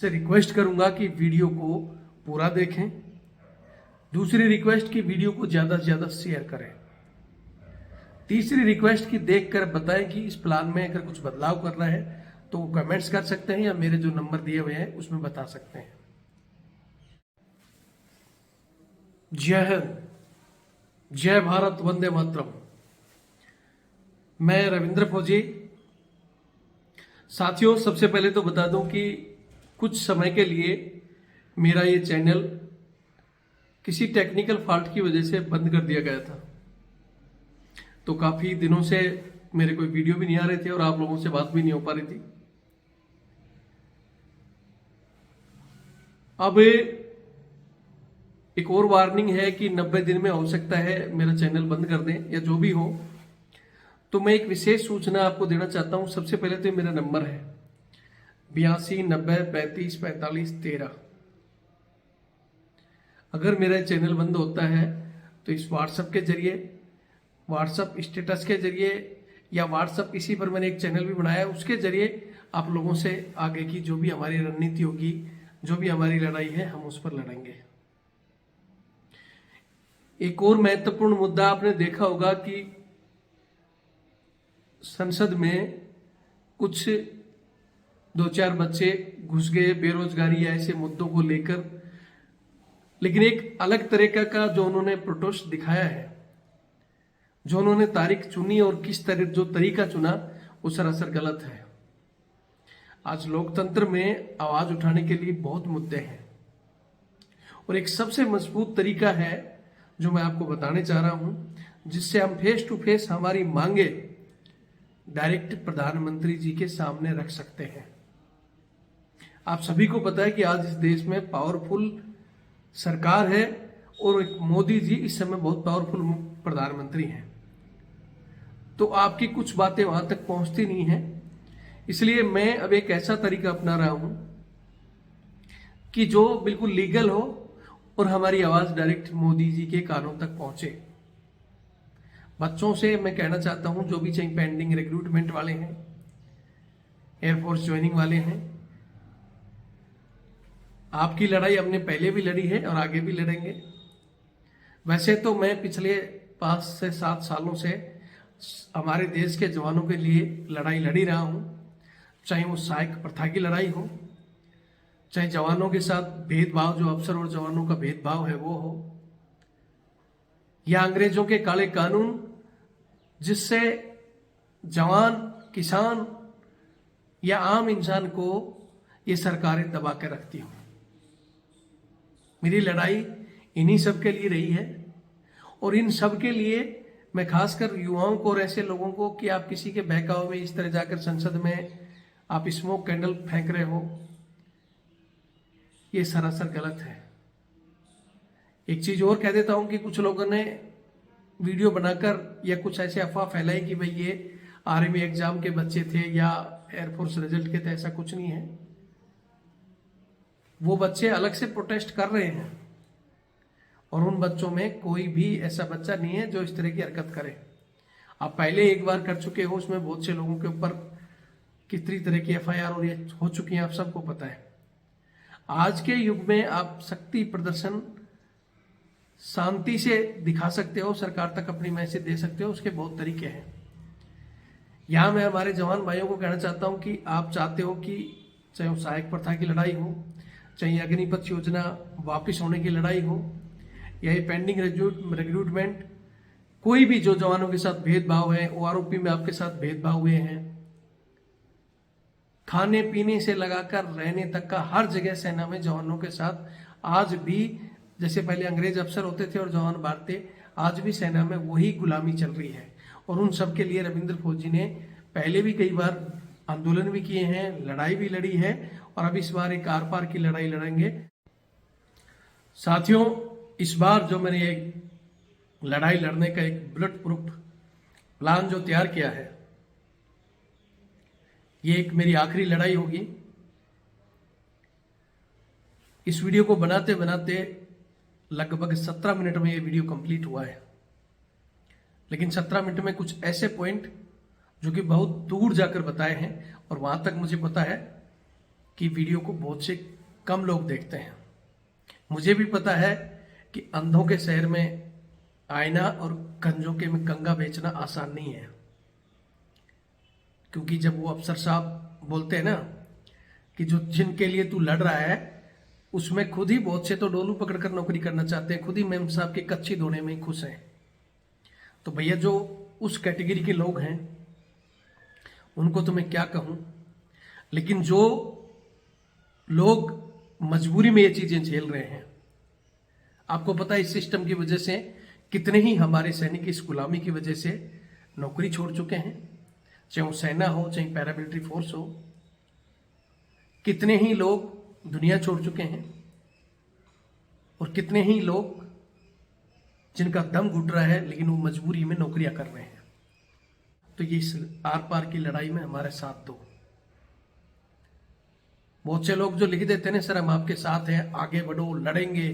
से रिक्वेस्ट करूंगा कि वीडियो को पूरा देखें। दूसरी रिक्वेस्ट कि वीडियो को ज़्यादा से ज़्यादा शेयर करें। तीसरी रिक्वेस्ट कि देखकर बताएं कि इस प्लान में अगर कुछ बदलाव करना है तो वो कमेंट्स कर सकते हैं या मेरे जो नंबर दिए हुए हैं उसमें बता सकते हैं। जय हिंद, जय भारत, वंदे मातरम। मैं रविंद्र फौजी। साथियों, सबसे पहले तो बता दूं कि कुछ समय के लिए मेरा ये चैनल किसी टेक्निकल फॉल्ट की वजह से बंद कर दिया गया था। तो काफी दिनों से मेरे कोई वीडियो भी नहीं आ रहे थे और आप लोगों से बात भी नहीं हो पा रही थी। अब एक और वार्निंग है कि 90 दिन में हो सकता है मेरा चैनल बंद कर दें या जो भी हो। तो मैं एक विशेष सूचना आपको देना चाहता हूं। सबसे पहले तो मेरा नंबर है 82 90 35 45 13। अगर मेरा चैनल बंद होता है तो इस व्हाट्सएप के जरिए, व्हाट्सएप स्टेटस के जरिए या व्हाट्सएप इसी पर मैंने एक चैनल भी बनाया है, उसके जरिए आप लोगों से आगे की जो भी हमारी रणनीति होगी, जो भी हमारी लड़ाई है, हम उस पर लड़ेंगे। एक और महत्वपूर्ण मुद्दा आपने देखा होगा कि संसद में कुछ 2-4 बच्चे घुस गए बेरोजगारी या ऐसे मुद्दों को लेकर, लेकिन एक अलग तरीका का जो उन्होंने प्रोटेस्ट दिखाया है, जो उन्होंने तारीख चुनी और किस तरह जो तरीका चुना, वो सरासर गलत है। आज लोकतंत्र में आवाज उठाने के लिए बहुत मुद्दे हैं और एक सबसे मजबूत तरीका है जो मैं आपको बताने चाह रहा हूं, जिससे हम फेस टू फेस हमारी मांगे डायरेक्ट प्रधानमंत्री जी के सामने रख सकते हैं। आप सभी को पता है कि आज इस देश में पावरफुल सरकार है और एक मोदी जी इस समय बहुत पावरफुल प्रधानमंत्री हैं। तो आपकी कुछ बातें वहां तक पहुंचती नहीं है, इसलिए मैं अब एक ऐसा तरीका अपना रहा हूं कि जो बिल्कुल लीगल हो और हमारी आवाज डायरेक्ट मोदी जी के कानों तक पहुंचे। बच्चों से मैं कहना चाहता हूं, जो भी चाहे पेंडिंग रिक्रूटमेंट वाले हैं, एयरफोर्स ज्वाइनिंग वाले हैं, आपकी लड़ाई हमने पहले भी लड़ी है और आगे भी लड़ेंगे। वैसे तो मैं पिछले 5 से 7 सालों से हमारे देश के जवानों के लिए लड़ाई लड़ी रहा हूं, चाहे वो सहायक प्रथा की लड़ाई हो, चाहे जवानों के साथ भेदभाव, जो अफसर और जवानों का भेदभाव है वो हो, या अंग्रेजों के काले कानून जिससे जवान, किसान या आम इंसान को ये सरकारें दबा के रखती हो। मेरी लड़ाई इन्हीं सब के लिए रही है और इन सब के लिए मैं खासकर युवाओं को और ऐसे लोगों को कि आप किसी के बहकावे में इस तरह जाकर संसद में आप स्मोक कैंडल फेंक रहे हो, ये सरासर गलत है। एक चीज और कह देता हूं कि कुछ लोगों ने वीडियो बनाकर या कुछ ऐसे अफवाह फैलाई कि भाई ये आर्मी एग्जाम के बच्चे थे या एयरफोर्स रिजल्ट के थे, ऐसा कुछ नहीं है। वो बच्चे अलग से प्रोटेस्ट कर रहे हैं और उन बच्चों में कोई भी ऐसा बच्चा नहीं है जो इस तरह की हरकत करे। आप पहले एक बार कर चुके हो, उसमें बहुत से लोगों के ऊपर कितनी तरह की FIR और ये हो चुकी है, आप सबको पता है। आज के युग में आप शक्ति प्रदर्शन शांति से दिखा सकते हो, सरकार तक अपनी मैसेज दे सकते हो, उसके बहुत तरीके हैं। यहां मैं हमारे जवान भाइयों को कहना चाहता हूं कि आप चाहते हो कि चाहे वो सहायक प्रथा की लड़ाई हो, चाहे अग्निपथ योजना वापिस होने की लड़ाई हो, या ये पेंडिंग रिक्रूटमेंट, कोई भी जो जवानों के साथ भेदभाव है, OROP में आपके साथ भेदभाव हुए हैं, खाने पीने से लगाकर रहने तक का हर जगह सेना में जवानों के साथ आज भी, जैसे पहले अंग्रेज अफसर होते थे और जवान भारतीय, आज भी सेना में वही गुलामी चल रही है। और उन सब के लिए रविंद्र फौजी ने पहले भी कई बार आंदोलन भी किए हैं, लड़ाई भी लड़ी है और अब इस बार एक आर पार की लड़ाई लड़ेंगे। साथियों, इस बार जो मैंने एक लड़ाई लड़ने का एक बुलेट प्रूफ प्लान जो तैयार किया है, ये एक मेरी आखिरी लड़ाई होगी। इस वीडियो को बनाते बनाते लगभग 17 मिनट में ये वीडियो कंप्लीट हुआ है, लेकिन 17 मिनट में कुछ ऐसे पॉइंट जो कि बहुत दूर जाकर बताए हैं और वहां तक मुझे पता है कि वीडियो को बहुत से कम लोग देखते हैं। मुझे भी पता है कि अंधों के शहर में आईना और गंजों के में कंगा बेचना आसान नहीं है, क्योंकि जब वो अफसर साहब बोलते हैं ना कि जो जिनके लिए तू लड़ रहा है उसमें खुद ही बहुत से तो डोलू पकड़कर नौकरी करना चाहते हैं, खुद ही मेम साहब के कच्ची धोने में ही खुश हैं। तो भैया जो उस कैटेगरी के लोग हैं उनको तो मैं क्या कहूं, लेकिन जो लोग मजबूरी में ये चीजें झेल रहे हैं, आपको पता है इस सिस्टम की वजह से कितने ही हमारे सैनिक इस गुलामी की वजह से नौकरी छोड़ चुके हैं, चाहे वो सेना हो चाहे पैरामिलिट्री फोर्स हो। कितने ही लोग दुनिया छोड़ चुके हैं और कितने ही लोग जिनका दम घुट रहा है लेकिन वो मजबूरी में नौकरियां कर रहे हैं। तो ये इस आर पार की लड़ाई में हमारे साथ दो। बहुत से लोग जो लिख देते हैं ना, सर हम आपके साथ हैं, आगे बढ़ो, लड़ेंगे,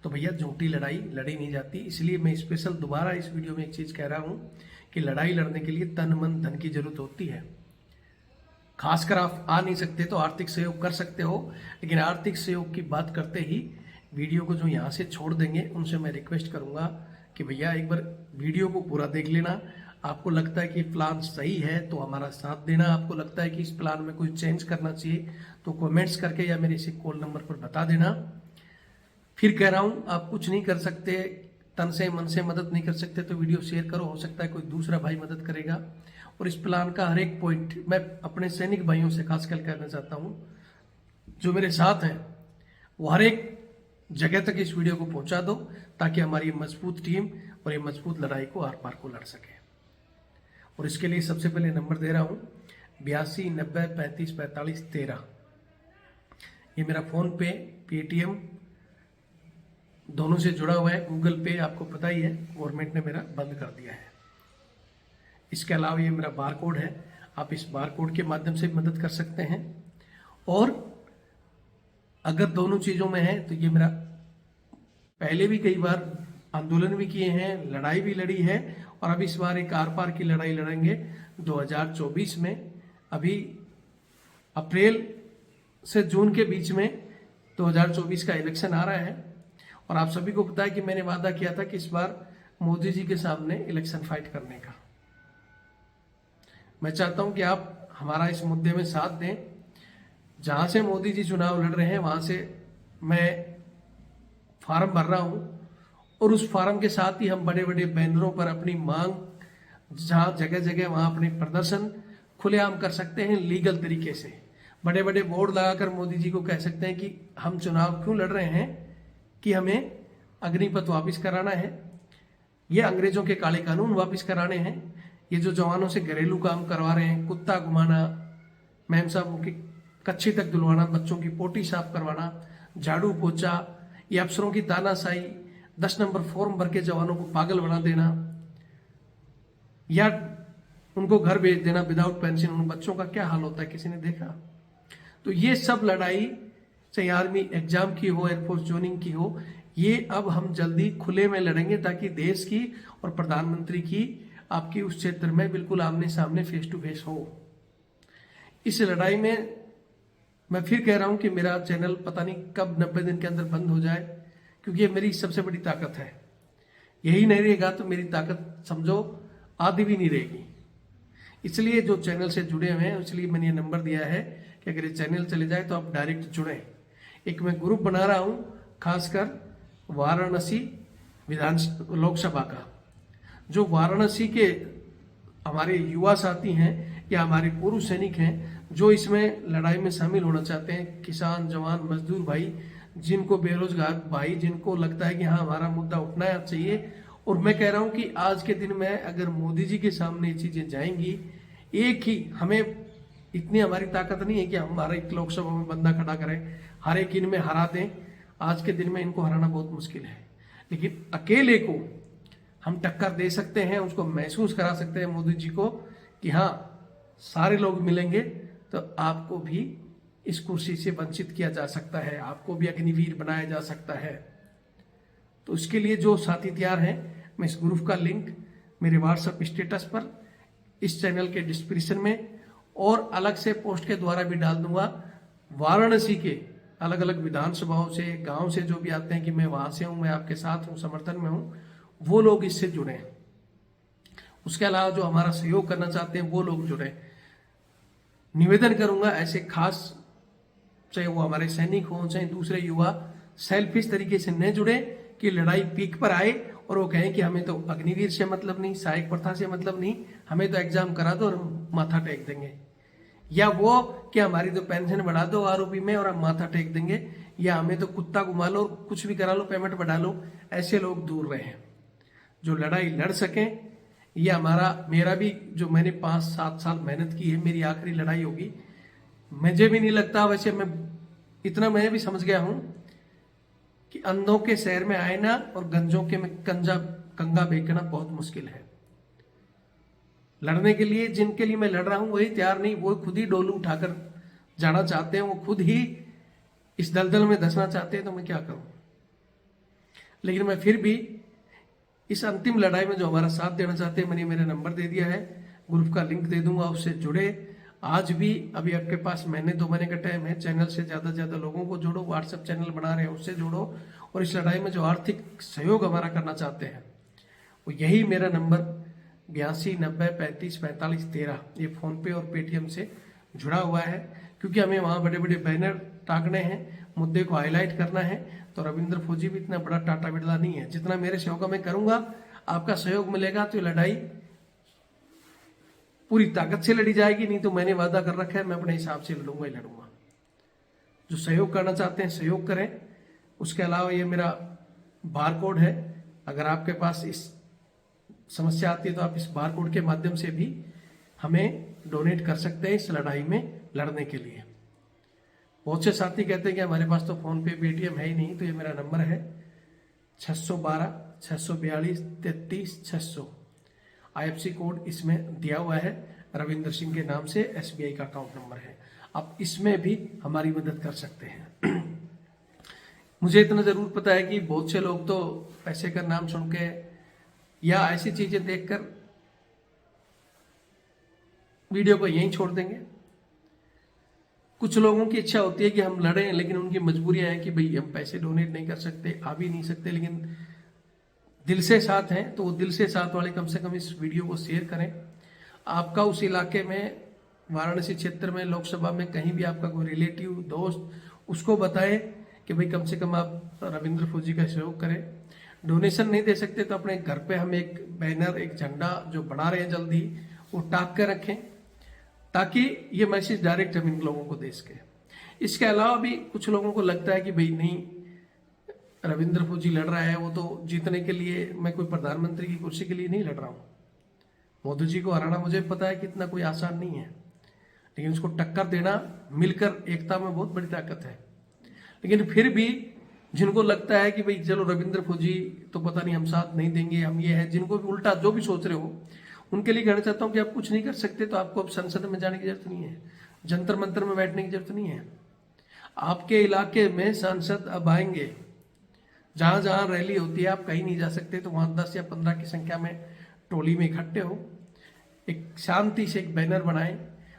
तो भैया झूठी लड़ाई लड़ी नहीं जाती। इसलिए मैं स्पेशल दोबारा इस वीडियो में एक चीज कह रहा हूं कि लड़ाई लड़ने के लिए तन मन धन की जरूरत होती है। खासकर आप आ नहीं सकते तो आर्थिक सहयोग कर सकते हो, लेकिन आर्थिक सहयोग की बात करते ही वीडियो को जो यहाँ से छोड़ देंगे उनसे मैं रिक्वेस्ट करूंगा कि भैया एक बार वीडियो को पूरा देख लेना। आपको लगता है कि प्लान सही है तो हमारा साथ देना, आपको लगता है कि इस प्लान में कोई चेंज करना चाहिए तो कमेंट्स करके या मेरे इसी कॉल नंबर पर बता देना। फिर कह रहा हूं, आप कुछ नहीं कर सकते, तन से मन से मदद नहीं कर सकते तो वीडियो शेयर करो, हो सकता है कोई दूसरा भाई मदद करेगा। और इस प्लान का हर एक पॉइंट मैं अपने सैनिक भाइयों से खासकर कहना चाहता हूं, जो मेरे साथ हैं, वो हर एक जगह तक इस वीडियो को पहुंचा दो ताकि हमारी ये मजबूत टीम और ये मजबूत लड़ाई को आर पार को लड़ सके। और इसके लिए सबसे पहले नंबर दे रहा हूं 82 90 35 45 13। ये मेरा फोन पे, पेटीएम दोनों से जुड़ा हुआ है। गूगल पे आपको पता ही है गवर्नमेंट ने मेरा बंद कर दिया है। इसके अलावा ये मेरा बार कोड है, आप इस बार कोड के माध्यम से मदद कर सकते हैं। और अगर दोनों चीजों में है तो ये मेरा पहले भी कई बार आंदोलन भी किए हैं, लड़ाई भी लड़ी है, और अब इस बार एक आर पार की लड़ाई लड़ेंगे 2024 में। अभी अप्रैल से जून के बीच में 2024 का इलेक्शन आ रहा है, और आप सभी को पता है कि मैंने वादा किया था कि इस बार मोदी जी के सामने इलेक्शन फाइट करने का। मैं चाहता हूं कि आप हमारा इस मुद्दे में साथ दें। जहां से मोदी जी चुनाव लड़ रहे हैं वहां से मैं फार्म भर रहा हूं, और उस फार्म के साथ ही हम बड़े बड़े बैनरों पर अपनी मांग, जहां जगह जगह वहां अपने प्रदर्शन खुलेआम कर सकते हैं लीगल तरीके से। बड़े बड़े बोर्ड लगाकर मोदी जी को कह सकते हैं कि हम चुनाव क्यों लड़ रहे हैं, कि हमें अग्निपथ वापस कराना है, ये अंग्रेजों के काले कानून वापस कराने हैं, ये जो जवानों से घरेलू काम करवा रहे हैं, कुत्ता घुमाना, मैम साहब की कच्ची तक धुलवाना, बच्चों की पोटी साफ करवाना, झाड़ू पोछा, ये अफसरों की तानाशाही, 10 नंबर फॉर्म भर के जवानों को पागल बना देना, या उनको घर भेज देना विदाउट पेंशन, उन बच्चों का क्या हाल होता है किसी ने देखा? तो ये सब लड़ाई, चाहे आर्मी एग्जाम की हो, एयरफोर्स ज्वाइनिंग की हो, ये अब हम जल्दी खुले में लड़ेंगे ताकि देश की और प्रधानमंत्री की, आपकी उस क्षेत्र में बिल्कुल आमने सामने फेस टू फेस हो। इस लड़ाई में मैं फिर कह रहा हूं कि मेरा चैनल पता नहीं कब 90 दिन के अंदर बंद हो जाए, क्योंकि ये मेरी सबसे बड़ी ताकत है। यही नहीं रहेगा तो मेरी ताकत समझो आधी भी नहीं रहेगी। इसलिए जो चैनल से जुड़े हुए हैं, इसलिए मैंने ये नंबर दिया है कि अगर ये चैनल चले जाए तो आप डायरेक्ट जुड़ें। एक मैं ग्रुप बना रहा हूं खासकर वाराणसी लोकसभा का। जो वाराणसी के हमारे युवा साथी हैं या हमारे पूर्व सैनिक हैं जो इसमें लड़ाई में शामिल होना चाहते हैं, किसान, जवान, मजदूर भाई, जिनको बेरोजगार भाई, जिनको लगता है कि हाँ हमारा मुद्दा उठना चाहिए। और मैं कह रहा हूं कि आज के दिन में अगर मोदी जी के सामने ये चीजें जाएंगी, एक ही, हमें इतनी हमारी ताकत नहीं है कि हम हमारे लोकसभा में बंदा खड़ा करें, हर एक इनमें हरा दें। आज के दिन में इनको हराना बहुत मुश्किल है, लेकिन अकेले को हम टक्कर दे सकते हैं, उसको महसूस करा सकते हैं मोदी जी को कि हाँ सारे लोग मिलेंगे तो आपको भी इस कुर्सी से वंचित किया जा सकता है, आपको भी अग्निवीर बनाया जा सकता है। तो इसके लिए जो साथी तैयार हैं, मैं इस ग्रुप का लिंक मेरे व्हाट्सएप स्टेटस पर, इस चैनल के डिस्क्रिप्शन में और अलग से पोस्ट के द्वारा भी डाल दूंगा। वाराणसी के अलग अलग विधानसभाओं से, गांव से जो भी आते हैं कि मैं वहां से हूं, मैं आपके साथ हूं, समर्थन में हूं, वो लोग इससे जुड़े हैं। उसके अलावा जो हमारा सहयोग करना चाहते हैं वो लोग जुड़े। निवेदन करूंगा ऐसे खास, चाहे वो हमारे सैनिक हों चाहे दूसरे युवा, सेल्फिश तरीके से न जुड़े कि लड़ाई पीक पर आए और वो कहें कि हमें तो अग्निवीर से मतलब नहीं, सहायक प्रथा से मतलब नहीं, हमें तो एग्जाम करा दो और हम माथा टेक देंगे, या वो कि हमारी तो पेंशन बढ़ा दो आरओपी में और हम माथा टेक देंगे, या हमें तो कुत्ता घुमा लो, कुछ भी करा लो, पेमेंट बढ़ा लो। ऐसे लोग दूर रहे। जो लड़ाई लड़ सकें, ये मेरा भी जो मैंने 5-7 साल मेहनत की है, मेरी आखिरी लड़ाई होगी। मुझे भी नहीं लगता, वैसे मैं भी समझ गया हूं कि अंधों के शहर में आईना और गंजों के में कंगा बेचना बहुत मुश्किल है। लड़ने के लिए जिनके लिए मैं लड़ रहा हूं वही तैयार नहीं, वो खुद ही डोलू उठाकर जाना चाहते हैं, वो खुद ही इस दलदल में धंसना चाहते हैं, तो मैं क्या करूं। लेकिन मैं फिर भी इस अंतिम लड़ाई में जो हमारा साथ देना चाहते हैं, मैंने मेरा नंबर दे दिया है, ग्रुप का लिंक दे दूंगा, उससे जुड़े। आज भी अभी आपके पास महीने 2 महीने का टाइम है, चैनल से ज्यादा से ज्यादा लोगों को जोड़ो, व्हाट्सएप चैनल बना रहे हैं उससे जोड़ो, और इस लड़ाई में जो आर्थिक सहयोग हमारा करना चाहते हैं वो यही मेरा नंबर 8290354513, ये फोन पे और पेटीएम से जुड़ा हुआ है। क्योंकि हमें वहां बड़े बड़े बैनर टांगने हैं, मुद्दे को हाईलाइट करना है, तो रविंद्र फौजी भी इतना बड़ा टाटा बिरला नहीं है। जितना मेरे सहयोग में करूंगा, आपका सहयोग मिलेगा तो ये लड़ाई पूरी ताकत से लड़ी जाएगी, नहीं तो मैंने वादा कर रखा है मैं अपने हिसाब से लड़ूंगा ही लड़ूंगा। जो सहयोग करना चाहते हैं सहयोग करें। उसके अलावा ये मेरा बारकोड है, अगर आपके पास इस समस्या आती है तो आप इस बारकोड के माध्यम से भी हमें डोनेट कर सकते हैं इस लड़ाई में लड़ने के लिए। बहुत से साथी कहते हैं कि हमारे पास तो फोन पे पेटीएम है ही नहीं, तो ये मेरा नंबर है 612-642-33-600। आईएफसी कोड इसमें दिया हुआ है, रविंद्र सिंह के नाम से एसबीआई का अकाउंट नंबर है। आप इसमें भी हमारी मदद कर सकते हैं। मुझे इतना जरूर पता है कि बहुत से लोग तो पैसे का नाम सुन के या ऐसी चीजें देखकर वीडियो को यहीं छोड़ देंगे। कुछ लोगों की इच्छा होती है कि हम लड़ें, लेकिन उनकी मजबूरियां हैं कि भाई हम पैसे डोनेट नहीं कर सकते, आ भी नहीं सकते, लेकिन दिल से साथ हैं तो वो दिल से साथ वाले कम से कम इस वीडियो को शेयर करें। आपका उस इलाके में, वाराणसी क्षेत्र में, लोकसभा में कहीं भी आपका कोई रिलेटिव, दोस्त, उसको बताएं कि भाई कम से कम आप रविंद्र फौजी का सहयोग करें। डोनेशन नहीं दे सकते तो अपने घर पे हम एक बैनर, एक झंडा जो बना रहे हैं जल्दी, वो टाक कर रखें, ताकि ये मैसेज डायरेक्ट हम इन लोगों को दे सके। इसके अलावा भी कुछ लोगों को लगता है कि भाई नहीं, रविंद्र फौजी लड़ रहा है, वो तो जीतने के लिए, मैं कोई प्रधानमंत्री की कुर्सी के लिए नहीं लड़ रहा हूं। मोदी जी को हराना मुझे पता है कि इतना कोई आसान नहीं है, लेकिन उसको टक्कर देना मिलकर एकता में बहुत बड़ी ताकत है। लेकिन फिर भी जिनको लगता है कि भाई चलो रविंद्र फौजी तो पता नहीं हम साथ नहीं देंगे, हम ये है, जिनको भी उल्टा जो भी सोच रहे हो, उनके लिए कहना चाहता हूं कि आप कुछ नहीं कर सकते तो आपको अब संसद में जाने की जरूरत नहीं है, जंतर मंतर में बैठने की जरूरत नहीं है। आपके इलाके में सांसद अब आएंगे, जहां जहां रैली होती है आप कहीं नहीं जा सकते, तो वहां 10 या 15 की संख्या में टोली में इकट्ठे हो, एक शांति से एक बैनर बनाएं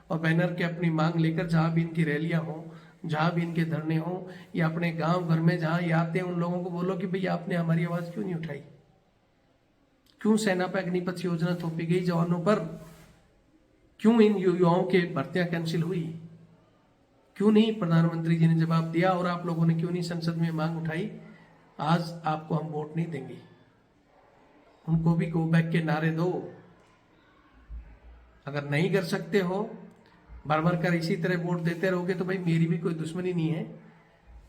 और बैनर के अपनी मांग लेकर जहां भी इनकी रैलियां हो, जहां भी इनके धरने हो, या अपने गांव घर में जहां ये आते हैं उन लोगों को बोलो कि भैया आपने हमारी आवाज क्यों नहीं उठाई, क्यों सेना पर अग्निपथ योजना थोपी गई जवानों पर, क्यों इन युवाओं के भर्तियां कैंसिल हुई, क्यों नहीं प्रधानमंत्री जी ने जवाब दिया, और आप लोगों ने क्यों नहीं संसद में मांग उठाई। आज आपको हम वोट नहीं देंगे, उनको भी गो बैक के नारे दो। अगर नहीं कर सकते हो, बार बार कर इसी तरह वोट देते रहोगे तो भाई मेरी भी कोई दुश्मनी नहीं है,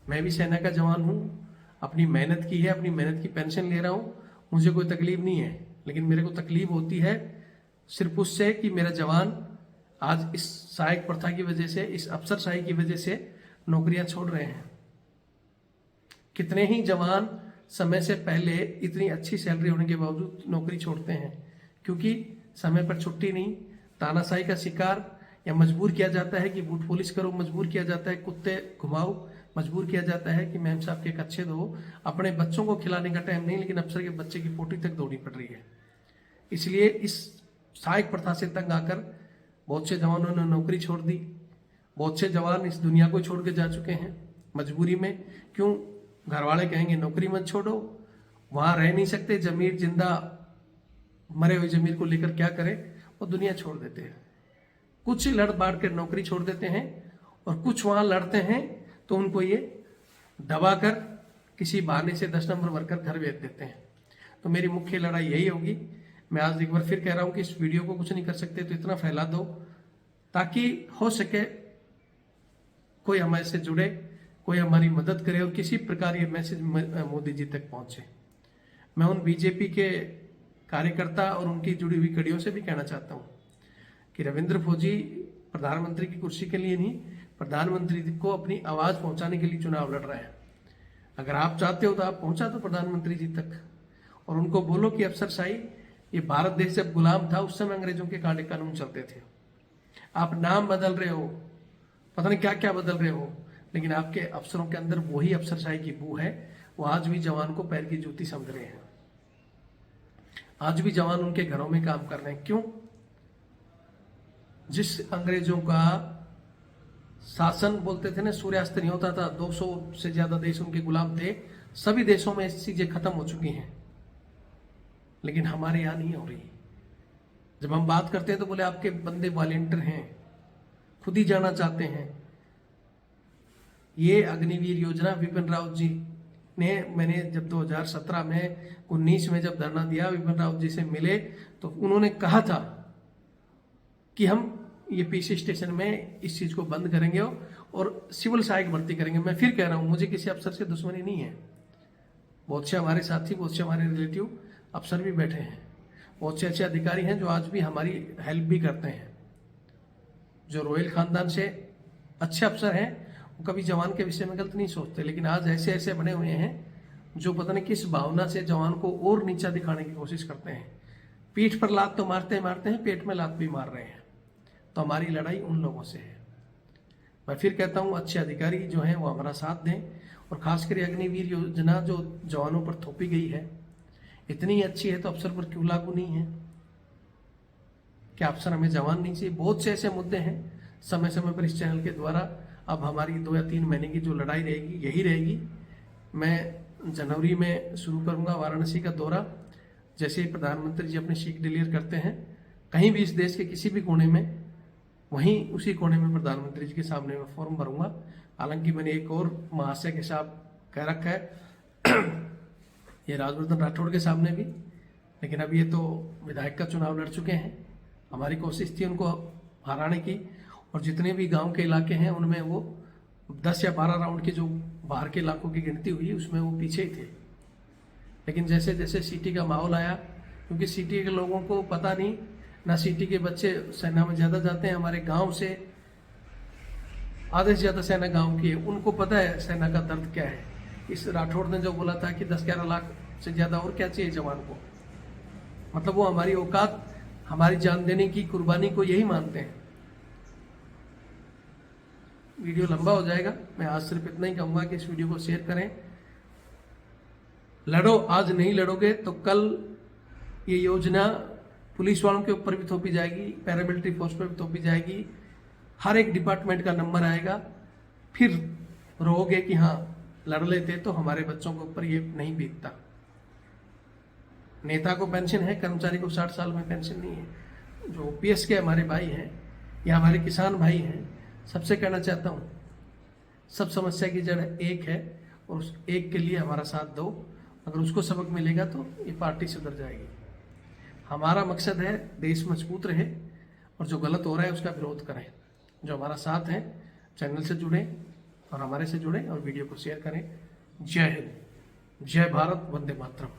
मैं भी सेना का जवान हूं, अपनी मेहनत की है, अपनी मेहनत की पेंशन ले रहा हूं, मुझे कोई तकलीफ नहीं है। लेकिन मेरे को तकलीफ होती है सिर्फ उससे कि मेरा जवान आज इस सहायक प्रथा की वजह से, इस अफसरशाही की वजह से नौकरियां छोड़ रहे हैं। कितने ही जवान समय से पहले इतनी अच्छी सैलरी होने के बावजूद नौकरी छोड़ते हैं, क्योंकि समय पर छुट्टी नहीं, तानाशाही का शिकार, या मजबूर किया जाता है कि बूट पॉलिश करो, मजबूर किया जाता है कुत्ते घुमाओ, मजबूर किया जाता है कि मैम साहब के एक अच्छे दो, अपने बच्चों को खिलाने का टाइम नहीं, लेकिन अफसर के बच्चे की पोटी तक दौड़नी पड़ रही है। इसलिए इस सहायक प्रथा से तंग आकर बहुत से जवानों ने नौकरी छोड़ दी, बहुत से जवान इस दुनिया को छोड़ के जा चुके हैं मजबूरी में। क्यों? घर वाले कहेंगे नौकरी मत छोड़ो, वहां रह नहीं सकते, जमीर जिंदा मरे हुए जमीर को लेकर क्या करें, वो दुनिया छोड़ देते हैं। कुछ लड़ बाड़ कर नौकरी छोड़ देते हैं और कुछ वहां लड़ते हैं तो उनको ये दबा कर किसी बहाने से 10 नंबर भरकर घर भेज देते हैं। तो मेरी मुख्य लड़ाई यही होगी। मैं आज एक बार फिर कह रहा हूं कि इस वीडियो को कुछ नहीं कर सकते तो इतना फैला दो ताकि हो सके कोई हमारे से जुड़े, कोई हमारी मदद करे और किसी प्रकार ये मैसेज मोदी जी तक पहुंचे। मैं उन बीजेपी के कार्यकर्ता और उनकी जुड़ी हुई कड़ियों से भी कहना चाहता हूं कि रविंद्र फौजी प्रधानमंत्री की कुर्सी के लिए नहीं, प्रधानमंत्री को अपनी आवाज पहुंचाने के लिए चुनाव लड़ रहे हैं। अगर आप चाहते हो तो आप पहुंचा दो प्रधानमंत्री जी तक और उनको बोलो कि अफसरशाही, ये भारत देश जब गुलाम था उस समय अंग्रेजों के काले कानून चलते थे। आप नाम बदल रहे हो, पता नहीं क्या क्या बदल रहे हो, लेकिन आपके अफसरों के अंदर वही अफसरशाही की बू है। वो आज भी जवान को पैर की जूती समझ रहे हैं, आज भी जवान उनके घरों में काम कर रहे हैं। क्यों? जिस अंग्रेजों का शासन बोलते थे ना, सूर्यास्त नहीं होता था, 200 से ज्यादा देश उनके गुलाम थे। सभी देशों में ऐसी चीजें खत्म हो चुकी हैं, लेकिन हमारे यहां नहीं हो रही। जब हम बात करते हैं तो बोले आपके बंदे वॉलेंटियर हैं, खुद ही जाना चाहते हैं। ये अग्निवीर योजना विपिन रावत जी ने, मैंने जब 2017 में 19 में जब धरना दिया, विपिन रावत जी से मिले तो उन्होंने कहा था कि हम ये पीसी स्टेशन में इस चीज को बंद करेंगे और सिविल सहायक भर्ती करेंगे। मैं फिर कह रहा हूं, मुझे किसी अफसर से दुश्मनी नहीं है। बहुत से हमारे साथी, बहुत से हमारे रिलेटिव अफसर भी बैठे हैं, बहुत से अच्छे अधिकारी हैं जो आज भी हमारी हेल्प भी करते हैं। जो रॉयल खानदान से अच्छे अफसर हैं वो कभी जवान के विषय में गलत नहीं सोचते, लेकिन आज ऐसे ऐसे बने हुए हैं जो पता नहीं किस भावना से जवान को और नीचा दिखाने की कोशिश करते हैं। पीठ पर लात तो मारते हैं, पेट में लात भी मार रहे हैं। तो हमारी लड़ाई उन लोगों से है। मैं फिर कहता हूं, अच्छे अधिकारी जो हैं वो हमारा साथ दें और खासकर अग्निवीर योजना जो जवानों पर थोपी गई है, इतनी अच्छी है तो अफसर पर क्यों लागू नहीं है? क्या अफसर हमें जवान नहीं चाहिए? बहुत से ऐसे मुद्दे हैं, समय समय पर इस चैनल के द्वारा अब हमारी 2 या 3 महीने की जो लड़ाई रहेगी यही रहेगी। मैं जनवरी में शुरू करूंगा वाराणसी का दौरा। जैसे ही प्रधानमंत्री जी अपनी सीट डिक्लेयर करते हैं कहीं भी इस देश के किसी भी कोने में, वहीं उसी कोने में प्रधानमंत्री जी के सामने मैं फॉर्म भरूंगा। हालांकि मैंने एक और महाशय के साथ कह रखा है ये राजवर्धन राठौड़ के सामने भी, लेकिन अब ये तो विधायक का चुनाव लड़ चुके हैं। हमारी कोशिश थी उनको हराने की, और जितने भी गांव के इलाके हैं उनमें वो 10 या 12 राउंड के जो बाहर के इलाकों की गिनती हुई उसमें वो पीछे ही थे। लेकिन जैसे जैसे सिटी का माहौल आया, क्योंकि सिटी के लोगों को पता नहीं ना, सिटी के बच्चे सेना में ज्यादा जाते हैं, हमारे गांव से आधे से ज्यादा सेना गांव की है, उनको पता है सेना का दर्द क्या है। इस राठौड़ ने जो बोला था कि 10-11 लाख से ज्यादा और क्या चाहिए जवान को, मतलब वो हमारी औकात, हमारी जान देने की कुर्बानी को यही मानते हैं। वीडियो लंबा हो जाएगा, मैं आज सिर्फ इतना ही कहूंगा कि इस वीडियो को शेयर करें। लड़ो, आज नहीं लड़ोगे तो कल ये योजना पुलिस वालों के ऊपर भी थोपी जाएगी, पैरामिलिट्री फोर्स पर भी थोपी जाएगी, हर एक डिपार्टमेंट का नंबर आएगा। फिर रोगे कि हाँ लड़ लेते तो हमारे बच्चों के ऊपर ये नहीं बीतता। नेता को पेंशन है, कर्मचारी को 60 साल में पेंशन नहीं है। जो ओपीएस के हमारे भाई हैं या हमारे किसान भाई हैं, सबसे कहना चाहता हूँ, सब समस्या की जड़ एक है और उस एक के लिए हमारा साथ दो। अगर उसको सबक मिलेगा तो ये पार्टी सुधर जाएगी। हमारा मकसद है देश मजबूत रहे और जो गलत हो रहा है उसका विरोध करें। जो हमारा साथ है, चैनल से जुड़े और हमारे से जुड़े और वीडियो को शेयर करें। जय हिंद, जय भारत, वंदे मातरम।